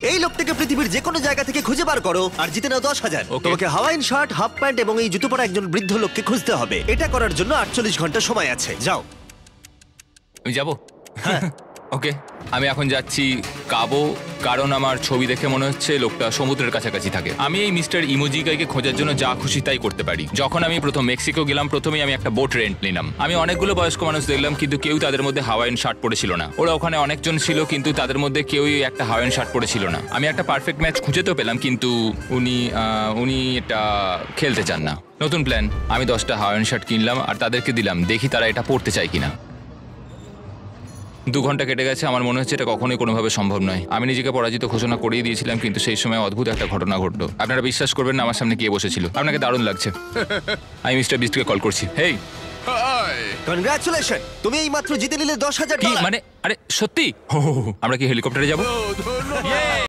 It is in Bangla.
এই লোকটাকে পৃথিবীর যে কোনো জায়গা থেকে খুঁজে বার করো আর জিতে নাও 10,000। Okay. তোমাকে হাওয়াইন শার্ট, হাফ প্যান্ট এবং এই জুতো পরা একজন বৃদ্ধ লোককে খুঁজতে হবে। এটা করার জন্য 48 ঘন্টা সময় আছে। যাও। আমি যাবো। ওকে, আমি এখন যাচ্ছি কাবো, কারণ আমার ছবি দেখে মনে হচ্ছে লোকটা সমুদ্রের কাছাকাছি থাকে। আমি এই মিস্টার ইমোজিকাইকে খোঁজার জন্য যা খুশি তাই করতে পারি। যখন আমি প্রথম মেক্সিকো গেলাম, প্রথমেই আমি একটা বোট রেন্ট নিলাম। আমি অনেকগুলো বয়স্ক মানুষ দেখলাম, কিন্তু কেউ তাদের মধ্যে হাওয়াইন শার্ট পরেছিল না। ওরা ওখানে অনেকজন ছিল, কিন্তু তাদের মধ্যে কেউই একটা হাওয়াইন শার্ট পরেছিল না। আমি একটা পারফেক্ট ম্যাচ খুঁজে তো পেলাম, কিন্তু উনি এটা খেলতে চান না। নতুন প্ল্যান, আমি 10টা হাওয়াইন শার্ট কিনলাম আর তাদেরকে দিলাম, দেখি তারা এটা পড়তে চায় কিনা। 2 ঘন্টা কেটে গেছে, আমার মনে হচ্ছে এটা কখনোই কোনোভাবে সম্ভব নয়। আমি নিজেকে পরাজিত ঘোষণা করিয়ে দিয়েছিলাম, কিন্তু সেই সময় অদ্ভুত একটা ঘটনা ঘটলো। আপনারা বিশ্বাস করবেন না আমার সামনে কে বসেছিল। আপনাকে দারুণ লাগছে। আমি মিস্টার বিস্টকে কল করছি। হেই, কনগ্রাচুলেশন, তুমি এই মাত্র জিতে নিলে 10,000 কি ডলার। মানে? আরে সত্যি? আমরা কি হেলিকপ্টারে যাব? ও